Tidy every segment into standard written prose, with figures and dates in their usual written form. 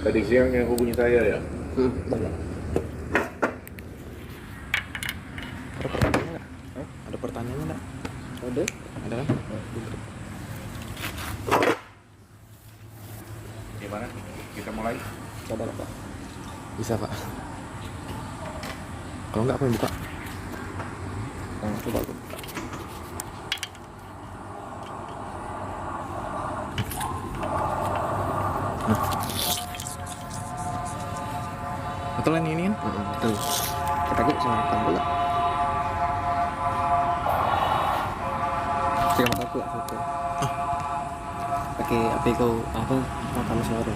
Tadi siang yang hubungi saya ya? Banyak. Ada pertanyaannya nggak? Ada pertanyaannya nggak? Ada? Ada kan? Gimana? Kita mulai? Coba lah Pak. Bisa Pak. Kalau nggak apa yang buka? Coba aku buka. Betul yang ini kan? Betul. Kita takut sama rekam pula. Jangan aku lah foto. Pakai HP kau apa? Rekam suara.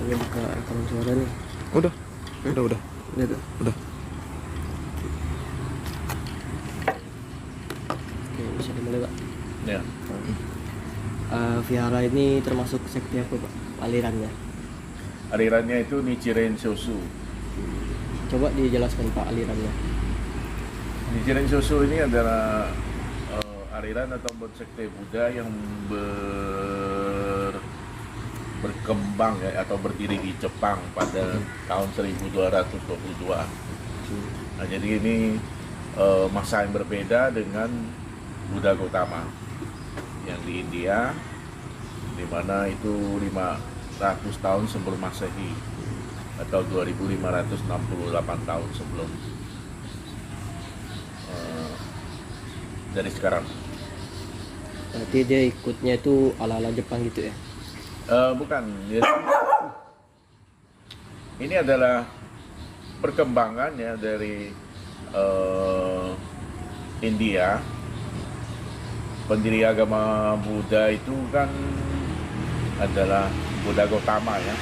Ini buka rekaman suara nih. Udah. Udah. Udah tuh. Udah. Oke, bisa dimulai Pak. Ya. Vihara ini termasuk sekte apa Pak? Alirannya. Alirannya itu Nichiren Shoshu. Coba dijelaskan Pak alirannya. Nichiren Shoshu ini adalah aliran atau sekte Buddha yang berkembang ya, atau berdiri di Jepang pada tahun 1222. Nah, jadi ini masa yang berbeda dengan Buddha Gautama yang di India, di mana itu 500 tahun sebelum Masehi atau 2568 tahun sebelum dari sekarang. Berarti dia ikutnya itu ala-ala Jepang gitu ya? Bukan, ini adalah perkembangan ya dari India. Pendiri agama Buddha itu kan adalah Buddha Gautama ya,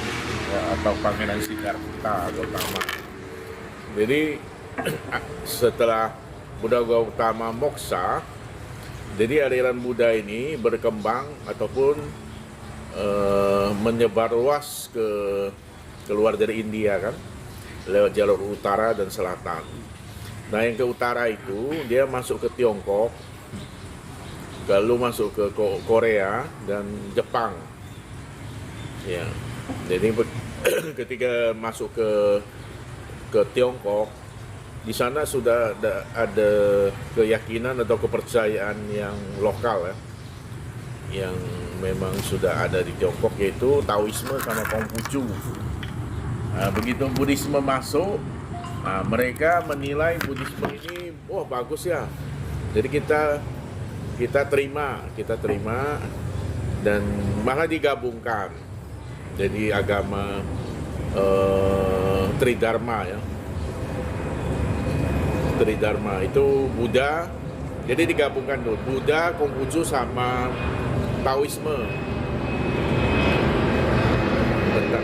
atau Pangeran Siddhartha Gautama. Jadi setelah Buddha Gautama moksa, jadi aliran Buddha ini berkembang ataupun menyebar luas keluar dari India kan, lewat jalur utara dan selatan. Nah, yang ke utara itu dia masuk ke Tiongkok, lalu masuk ke Korea dan Jepang. Ya, jadi ketika masuk ke Tiongkok, di sana sudah ada keyakinan atau kepercayaan yang lokal ya, yang memang sudah ada di Tiongkok, yaitu Taoisme sama Konghucu. Nah, begitu Buddhisme masuk, nah, mereka menilai Buddhisme ini, wah bagus ya. Jadi kita terima dan malah digabungkan. Jadi agama Tridharma ya. Tridharma itu Buddha, jadi digabungkan tuh Buddha, Konghucu sama Taoisme. Bentar.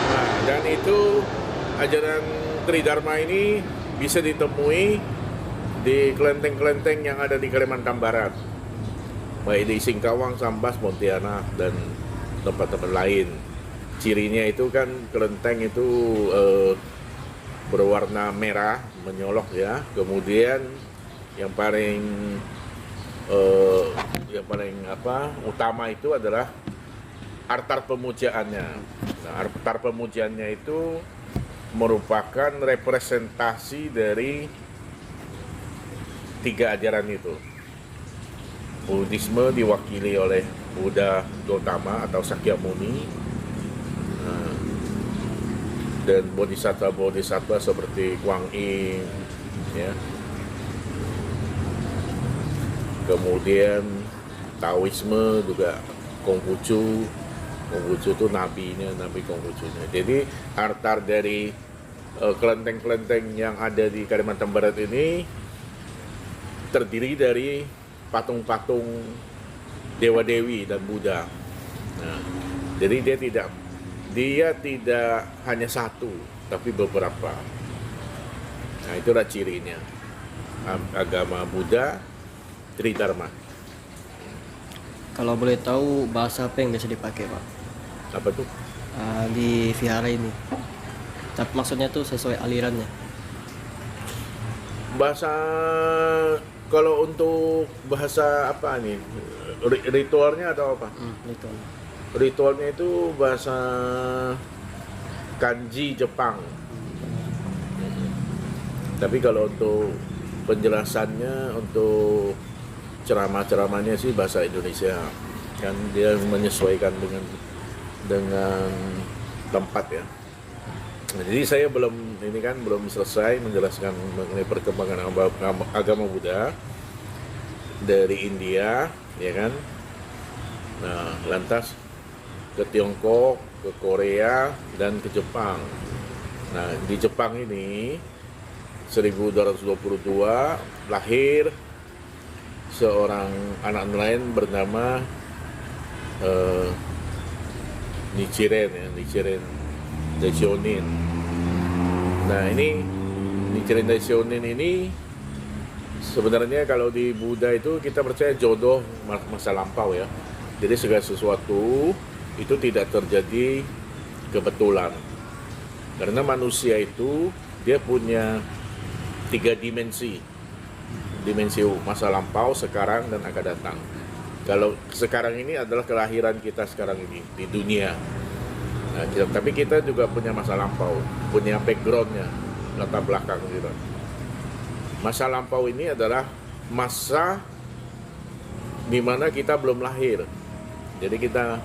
Nah, dan itu ajaran Tridharma ini bisa ditemui di kelenteng-kelenteng yang ada di Kalimantan Barat, baik di Singkawang, Sambas, Pontianak, dan tempat-tempat lain. Cirinya itu kan kelenteng itu berwarna merah menyolok ya. Kemudian yang paling utama itu adalah altar pemujaannya. Nah, altar pemujaannya itu merupakan representasi dari tiga ajaran itu. Buddhisme diwakili oleh Buddha Gautama atau Sakyamuni, dan bodhisattva seperti Kuang Yin ya. Kemudian Taoisme juga Konghucu itu nabi Konghucunya. Jadi altar dari kelenteng-kelenteng yang ada di Kalimantan Barat ini terdiri dari patung-patung dewa-dewi dan Buddha. Nah, jadi dia tidak hanya satu, tapi beberapa. Nah, itulah cirinya. agama Buddha Tridharma. Kalau boleh tahu bahasa apa yang biasa dipakai Pak Apa tuh? di vihara ini? Tapi maksudnya tuh sesuai alirannya. Bahasa, kalau untuk bahasa apa nih? Ritualnya atau apa? Itu. Ritualnya itu bahasa kanji Jepang. Tapi kalau untuk penjelasannya, untuk ceramah-ceramahnya sih bahasa Indonesia. Kan dia menyesuaikan dengan tempat ya. Nah, jadi saya belum selesai menjelaskan mengenai perkembangan agama Buddha dari India, ya kan. Nah, lantas ke Tiongkok, ke Korea, dan ke Jepang. Nah, di Jepang ini 1222 lahir seorang anak nelayan bernama Nichiren Daishonin. Nah, ini Nichiren Daishonin ini sebenarnya kalau di Buddha itu kita percaya jodoh masa lampau ya. Jadi segala sesuatu itu tidak terjadi kebetulan. Karena manusia itu dia punya 3 dimensi. Dimensi masa lampau, sekarang, dan akan datang. Kalau sekarang ini adalah kelahiran kita sekarang ini di dunia. Nah, tapi kita juga punya masa lampau, punya backgroundnya, latar belakang gitu. Masa lampau ini adalah masa di mana kita belum lahir. Jadi kita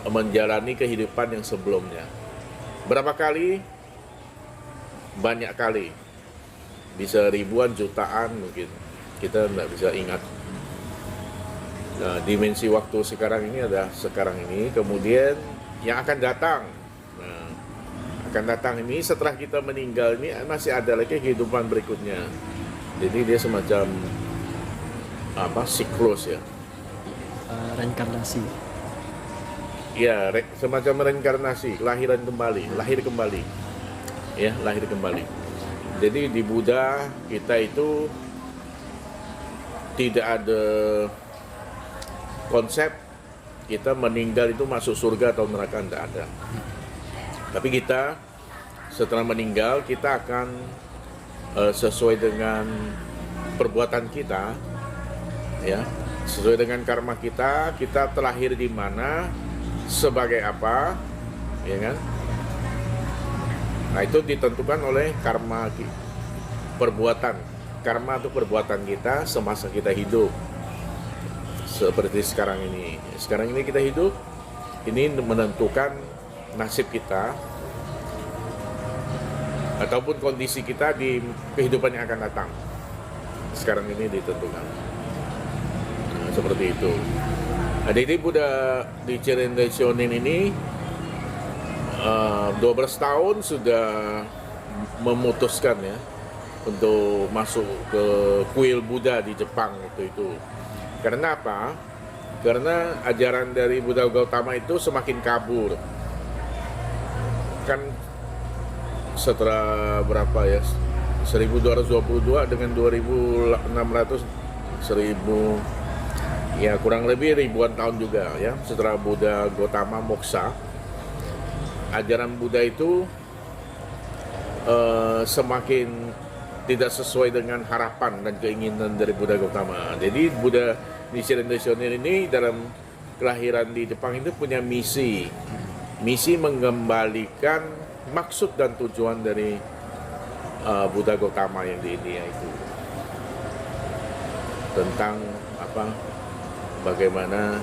menjalani kehidupan yang sebelumnya. Berapa kali? Banyak kali. Bisa ribuan, jutaan mungkin. Kita tidak bisa ingat. Nah, dimensi waktu sekarang ini adalah sekarang ini, kemudian yang akan datang. Nah, akan datang ini setelah kita meninggal ini masih ada lagi kehidupan berikutnya. Jadi dia semacam siklus ya. Reinkarnasi. Ya, semacam reinkarnasi, lahir kembali. Ya, lahir kembali. Jadi di Buddha kita itu tidak ada konsep kita meninggal itu masuk surga atau neraka, tidak ada. Tapi kita setelah meninggal kita akan sesuai dengan perbuatan kita, ya, sesuai dengan karma kita terlahir di mana, sebagai apa, ya kan? Nah, itu ditentukan oleh karma perbuatan. Karma itu perbuatan kita semasa kita hidup. Seperti sekarang ini. Sekarang ini kita hidup, ini menentukan nasib kita ataupun kondisi kita di kehidupan yang akan datang. Sekarang ini ditentukan. Nah, seperti itu. Nah, jadi Buddha Nichiren Daishonin ini 12 tahun sudah memutuskan ya untuk masuk ke kuil Buddha di Jepang waktu itu. Karena apa? Karena ajaran dari Buddha Gautama itu semakin kabur. Kan setelah berapa ya? 1222 dengan 2600 ya kurang lebih ribuan tahun juga ya setelah Buddha Gautama moksa. Ajaran Buddha itu semakin tidak sesuai dengan harapan dan keinginan dari Buddha Gautama. Jadi Buddha Nichiren Daishonin ini dalam kelahiran di Jepang itu punya misi mengembalikan maksud dan tujuan dari Buddha Gautama yang di India itu, tentang bagaimana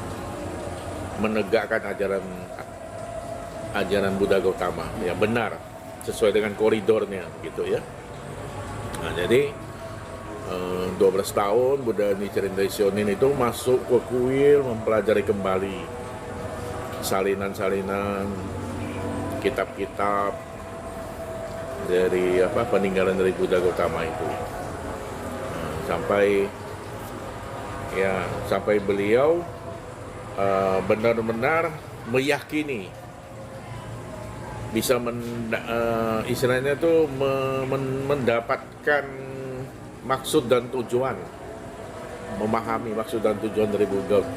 menegakkan ajaran Buddha Gautama yang benar sesuai dengan koridornya gitu ya. Nah, jadi 12 tahun Buddha Nichiren Daishonin itu masuk ke kuil mempelajari kembali salinan-salinan kitab-kitab dari peninggalan dari Buddha Gautama itu. Sampai beliau benar-benar meyakini bisa istilahnya itu mendapatkan maksud dan tujuan, memahami maksud dan tujuan dari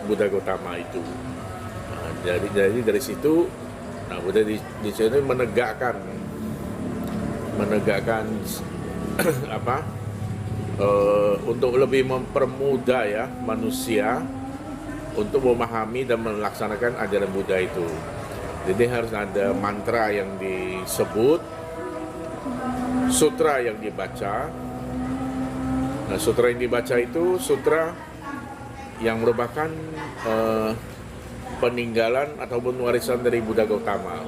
Buddha Gautama itu. Nah, jadi dari situ, nah Buddha di sini menegakkan apa? Untuk lebih mempermudah ya manusia untuk memahami dan melaksanakan ajaran Buddha itu. Jadi harus ada mantra yang disebut, sutra yang dibaca. Nah, sutra yang dibaca itu sutra yang merupakan peninggalan ataupun warisan dari Buddha Gautama.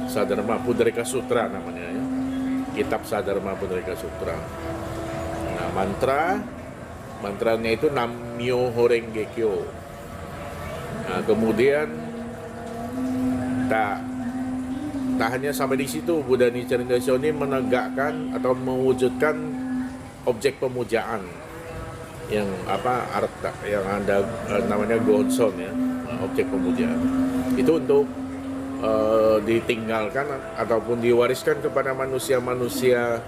Sadharma Pudarika Sutra namanya ya. Kitab Sadharma Pudarika Sutra. Nah, mantranya itu Nam-myoho Renge Kyo. Nah, kemudian tak hanya sampai di situ, Buddha Nichiren Daisho ini menegakkan atau mewujudkan objek pemujaan yang arta yang ada namanya Gohonson ya, objek pemujaan. Itu untuk ditinggalkan ataupun diwariskan kepada manusia-manusia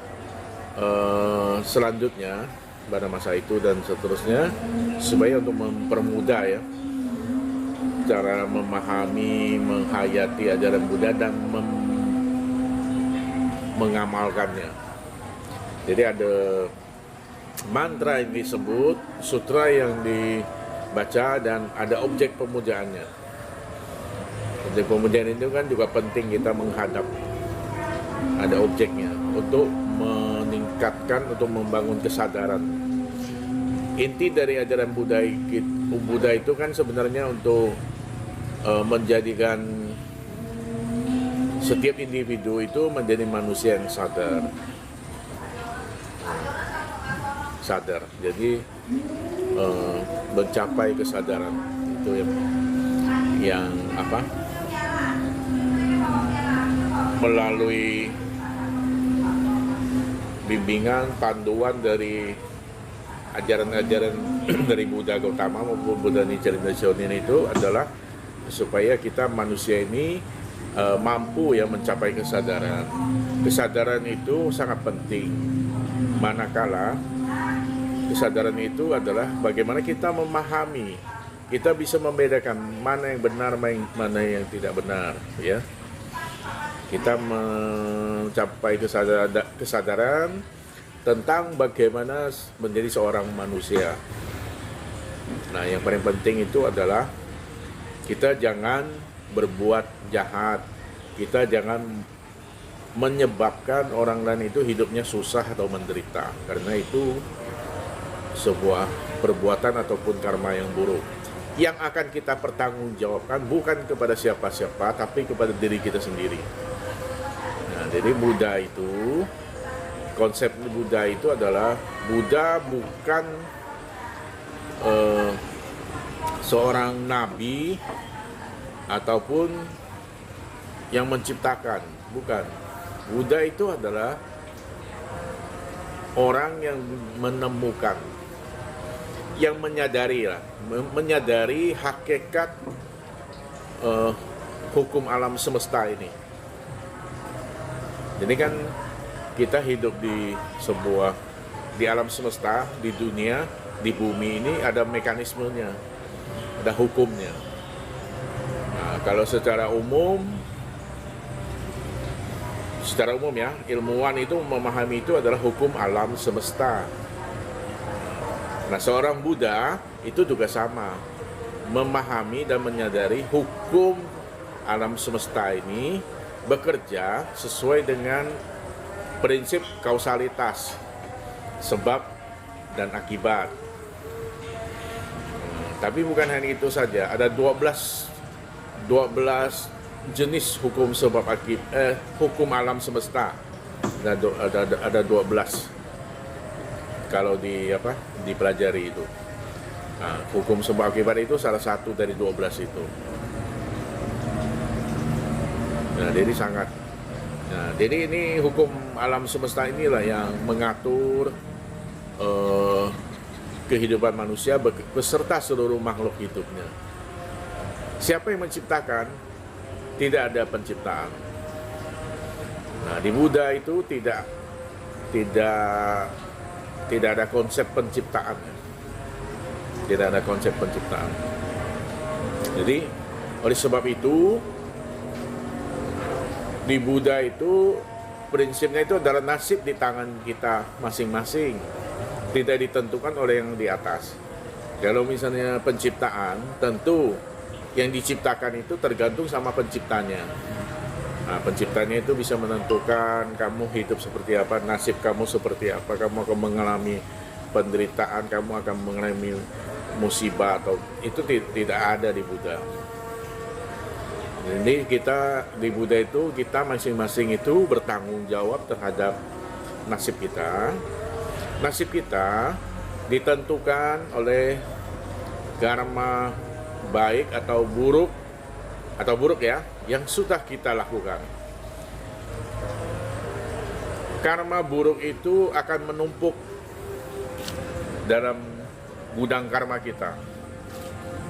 selanjutnya pada masa itu dan seterusnya, supaya untuk mempermudah ya cara memahami, menghayati ajaran Buddha dan mengamalkannya. Jadi ada mantra yang disebut, sutra yang dibaca, dan ada objek pemujaannya. Objek pemujaan itu kan juga penting kita menghadap. Ada objeknya untuk meningkatkan, untuk membangun kesadaran. Inti dari ajaran Buddha itu kan sebenarnya untuk menjadikan setiap individu itu menjadi manusia yang sadar. Jadi mencapai kesadaran itu yang melalui bimbingan, panduan dari ajaran-ajaran dari Buddha Gautama maupun Buddha Nichiren Daisho itu adalah supaya kita manusia ini mampu ya mencapai kesadaran. Kesadaran itu sangat penting. Manakala kesadaran itu adalah bagaimana kita memahami, kita bisa membedakan mana yang benar, mana yang tidak benar, ya. Kita mencapai kesadaran tentang bagaimana menjadi seorang manusia. Nah, yang paling penting itu adalah kita jangan berbuat jahat, kita jangan menyebabkan orang lain itu hidupnya susah atau menderita, karena itu sebuah perbuatan ataupun karma yang buruk yang akan kita pertanggungjawabkan bukan kepada siapa-siapa tapi kepada diri kita sendiri. Nah, jadi Buddha itu, konsep Buddha itu adalah Buddha bukan seorang nabi ataupun yang menciptakan, bukan. Buddha itu adalah orang yang menemukan, yang menyadari hakikat hukum alam semesta ini. Jadi kan kita hidup di alam semesta, di dunia, di bumi ini ada mekanismenya, ada hukumnya. Nah, kalau secara umum ya, ilmuwan itu memahami itu adalah hukum alam semesta. Nah, seorang Buddha itu juga sama, memahami dan menyadari hukum alam semesta ini bekerja sesuai dengan prinsip kausalitas, sebab dan akibat. Tapi bukan hanya itu saja, ada 12 jenis hukum sebab akibat, hukum alam semesta. Ada 12 kalau dipelajari itu. Nah, hukum sebab akibat itu salah satu dari 12 itu. Nah, jadi ini hukum alam semesta inilah yang mengatur kehidupan manusia beserta seluruh makhluk hidupnya. Siapa yang menciptakan? Tidak ada penciptaan. Nah, di Buddha itu tidak tidak ada konsep penciptaan. Tidak ada konsep penciptaan. Jadi oleh sebab itu di Buddha itu prinsipnya itu adalah nasib di tangan kita masing-masing, tidak ditentukan oleh yang di atas. Kalau misalnya penciptaan, tentu yang diciptakan itu tergantung sama penciptanya. Nah, penciptanya itu bisa menentukan kamu hidup seperti apa, nasib kamu seperti apa, kamu akan mengalami penderitaan, kamu akan mengalami musibah, atau itu tidak ada di Buddha. Jadi kita di Buddha itu kita masing-masing itu bertanggung jawab terhadap nasib kita. Nasib kita ditentukan oleh karma baik atau buruk ya yang sudah kita lakukan. Karma buruk itu akan menumpuk dalam gudang karma kita.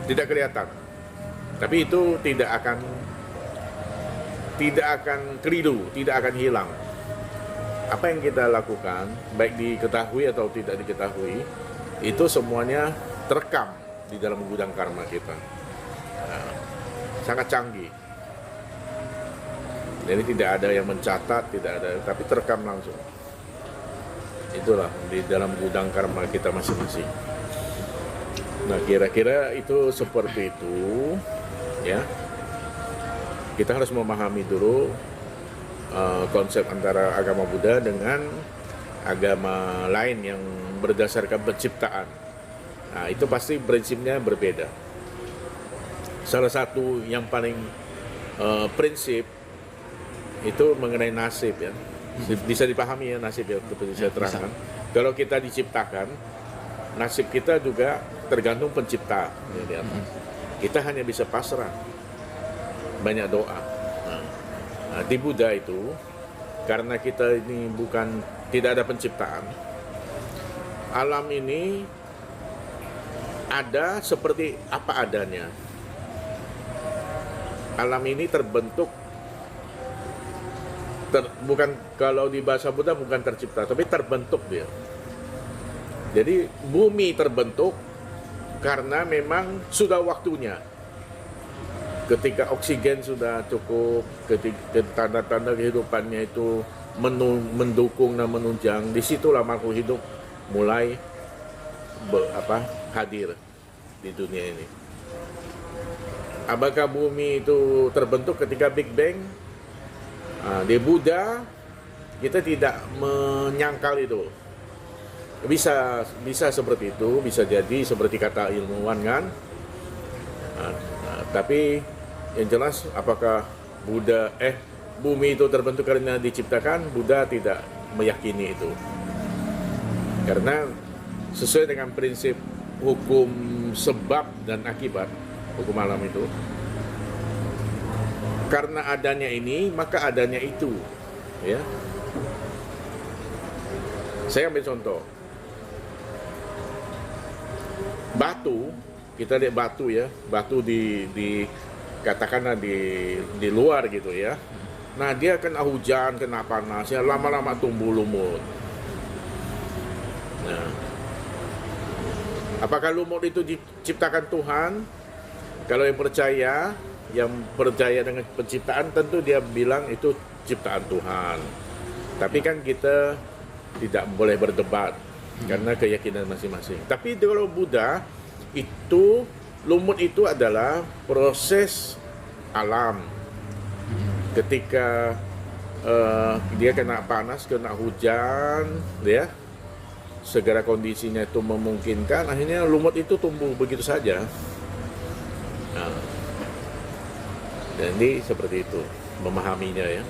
Tidak kelihatan. Tapi itu tidak akan keliru, tidak akan hilang. Apa yang kita lakukan, baik diketahui atau tidak diketahui, itu semuanya terekam di dalam gudang karma kita. Nah, sangat canggih. Jadi tidak ada yang mencatat, tidak ada, tapi terekam langsung. Itulah di dalam gudang karma kita masing-masing. Nah, kira-kira itu seperti itu, ya. Kita harus memahami dulu konsep antara agama Buddha dengan agama lain yang berdasarkan penciptaan. Nah, itu pasti prinsipnya berbeda. Salah satu yang paling prinsip itu mengenai nasib ya. Bisa dipahami ya nasib ya, seperti saya terangkan. Kalau kita diciptakan, nasib kita juga tergantung pencipta. Kita hanya bisa pasrah, banyak doa. Nah, di Buddha itu karena kita ini tidak ada penciptaan, alam ini ada seperti apa adanya. Alam ini terbentuk bukan, kalau di bahasa Buddha bukan tercipta, tapi terbentuk dia. Jadi bumi terbentuk karena memang sudah waktunya. Ketika oksigen sudah cukup, ketika tanda-tanda kehidupannya itu mendukung dan menunjang, disitulah makhluk hidup mulai hadir di dunia ini. Apakah bumi itu terbentuk ketika Big Bang? Di Buddha kita tidak menyangkal itu. Bisa seperti itu, bisa jadi seperti kata ilmuwan kan. Tapi yang jelas apakah bumi itu terbentuk karena diciptakan? Buddha tidak meyakini itu. Karena sesuai dengan prinsip hukum sebab dan akibat, hukum alam itu, karena adanya ini maka adanya itu, ya. Saya ambil contoh batu. Kita lihat batu ya, batu di katakanlah di luar gitu ya. Nah, dia kena hujan, kena panas, ya lama-lama tumbuh lumut. Nah, apakah lumut itu diciptakan Tuhan? Kalau yang percaya dengan penciptaan, tentu dia bilang itu ciptaan Tuhan. Tapi kan kita tidak boleh berdebat karena keyakinan masing-masing. Tapi kalau Buddha itu, lumut itu adalah proses alam. Ketika dia kena panas, kena hujan, ya, segala kondisinya itu memungkinkan, akhirnya lumut itu tumbuh begitu saja. Nah, jadi seperti itu memahaminya ya.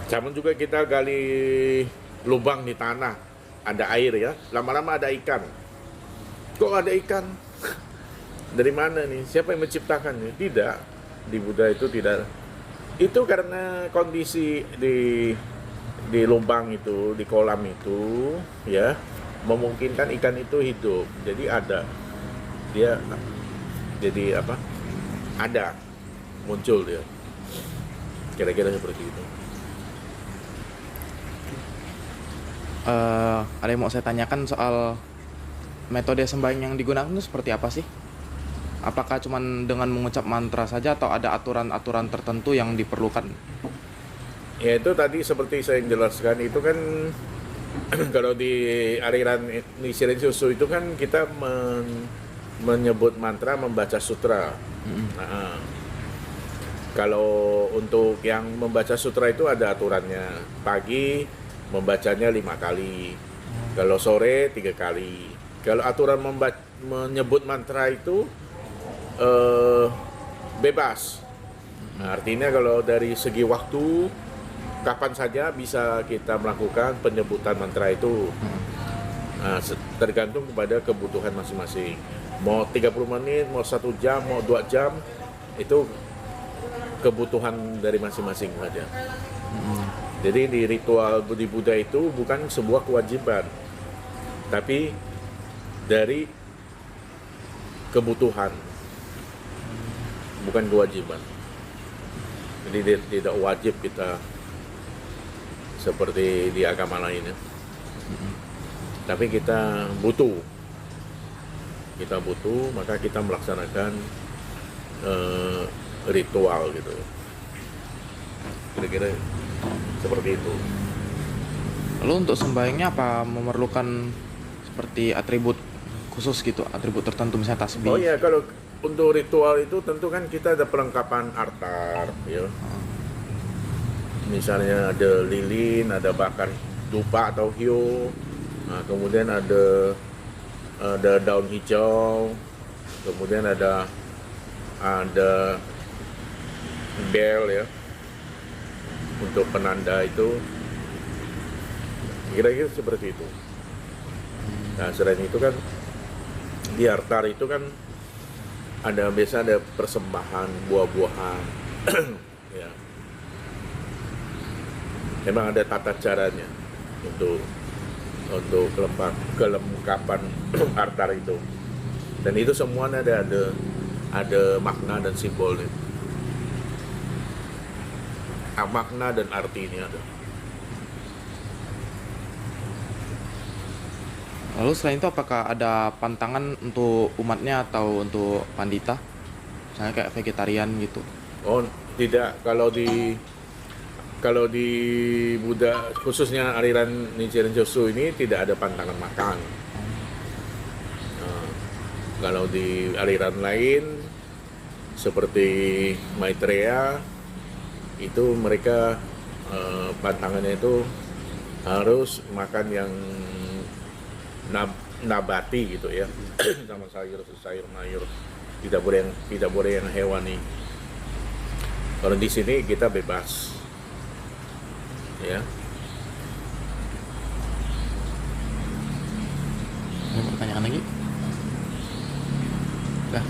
Sama juga kita gali lubang di tanah, ada air ya, lama-lama ada ikan. Kok ada ikan? Dari mana nih? Siapa yang menciptakannya? Tidak. Di Buddha itu tidak. Itu karena kondisi di lubang itu, di kolam itu, ya, memungkinkan ikan itu hidup. Jadi ada. Dia jadi apa? Ada. Muncul dia. Kira-kira seperti itu. Ada yang mau saya tanyakan soal metode sembahyang yang digunakan itu seperti apa sih? Apakah cuman dengan mengucap mantra saja atau ada aturan-aturan tertentu yang diperlukan? Ya itu tadi seperti saya jelaskan itu kan kalau di aliran Nichiren Shoshu itu kan kita menyebut mantra, membaca sutra. Nah, kalau untuk yang membaca sutra itu ada aturannya. Pagi membacanya 5 kali, kalau sore 3 kali. Kalau aturan menyebut mantra itu bebas. Nah, artinya kalau dari segi waktu, kapan saja bisa kita melakukan penyebutan mantra itu. Nah, tergantung kepada kebutuhan masing-masing. Mau 30 menit, mau 1 jam, mau 2 jam, itu kebutuhan dari masing-masing saja. Jadi di ritual di Buddha itu bukan sebuah kewajiban, tapi dari kebutuhan, bukan kewajiban. Jadi tidak wajib kita seperti di agama lainnya. Tapi kita butuh, maka kita melaksanakan ritual gitu. Kira-kira seperti itu. Lalu untuk sembahyangnya apa memerlukan seperti atribut khusus gitu, atribut tertentu misalnya tasbih? Oh ya, kalau untuk ritual itu tentu kan kita ada perlengkapan altar, ya. Misalnya ada lilin, ada bakar dupa atau hio, nah, kemudian ada daun hijau, kemudian ada bel ya untuk penanda itu, kira-kira seperti itu. Nah selain itu kan di altar itu kan biasa ada persembahan buah-buahan ya. Memang ada tata caranya untuk kelengkapan altar itu, dan itu semuanya ada makna dan simbolnya, makna dan artinya ada. Lalu selain itu apakah ada pantangan untuk umatnya atau untuk pandita? Misalnya kayak vegetarian gitu. Oh tidak, kalau di Buddha khususnya aliran Nichiren Shoshu ini tidak ada pantangan makan. Nah, kalau di aliran lain seperti Maitreya itu mereka pantangannya itu harus makan yang nabati gitu ya, sama sayur mayur, tidak boleh yang hewani. Kalau di sini kita bebas ya. Ada pertanyaan lagi? Udah.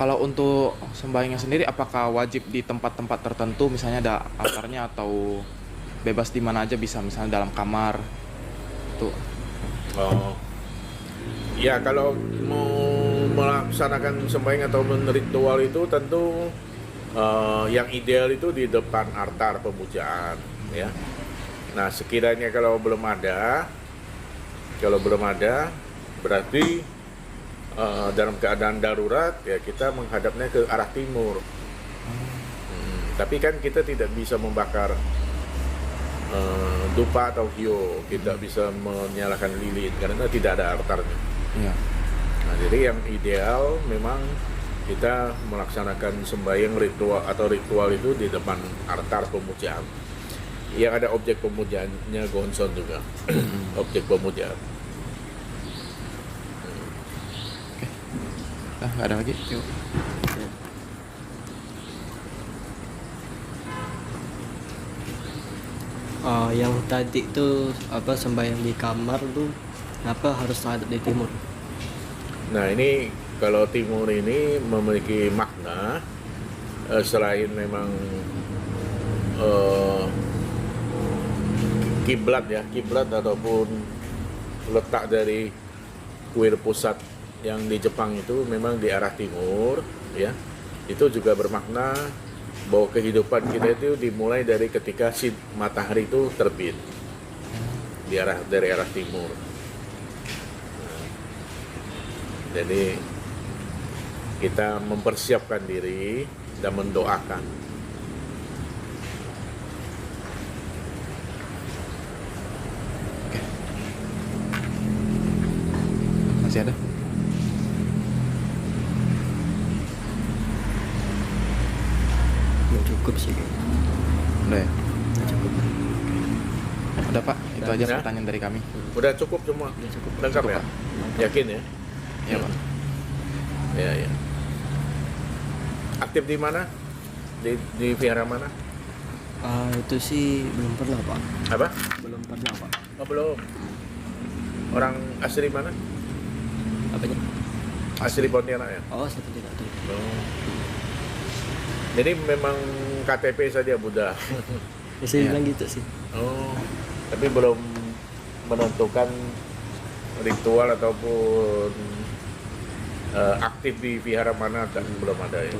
Kalau untuk sembahyangnya sendiri apakah wajib di tempat-tempat tertentu, misalnya ada altarnya, atau bebas di mana aja bisa, misalnya dalam kamar tuh? Oh ya, kalau mau melaksanakan sembahyang atau ritual itu tentu yang ideal itu di depan altar pemujaan ya. Nah sekiranya kalau belum ada berarti dalam keadaan darurat ya kita menghadapnya ke arah timur. Tapi kan kita tidak bisa membakar dupa atau hio, tidak bisa menyalakan lilin karena tidak ada altarnya. Iya. Nah, jadi yang ideal memang kita melaksanakan sembahyang ritual itu di depan altar pemujaan. Yang ada objek pemujaannya gonson juga, objek pemujaan. Nggak ada lagi. Yuk. Yang tadi tuh apa sembahyang di kamar tuh kenapa harus hadap di timur? Nah ini kalau timur ini memiliki makna selain memang kiblat ataupun letak dari kuil pusat yang di Jepang itu memang di arah timur ya. Itu juga bermakna bahwa kehidupan kita itu dimulai dari ketika si matahari itu terbit dari arah timur. Jadi kita mempersiapkan diri dan mendoakan. Masih ada? Nggak cukup sih kayaknya. Udah ya? Nggak cukup. Udah Pak, itu Udah. aja Ya. pertanyaan dari kami. Udah cukup semua? Udah cukup. Lengkap Cukup, ya? Pak. Yakin ya? Ya Pak. Ya, ya. Aktif di mana? Di vihara mana? Itu sih belum pernah Pak. Apa? Belum pernah Pak. Oh, belum. Orang asli mana? Apanya? Asli Pontianak ya? Oh, saya tidak tahu. Oh. Jadi memang KTP saja Buddha. Ya, saya Iya. bilang gitu sih. Oh. Tapi belum menentukan ritual ataupun aktif di vihara mana dan belum ada ya.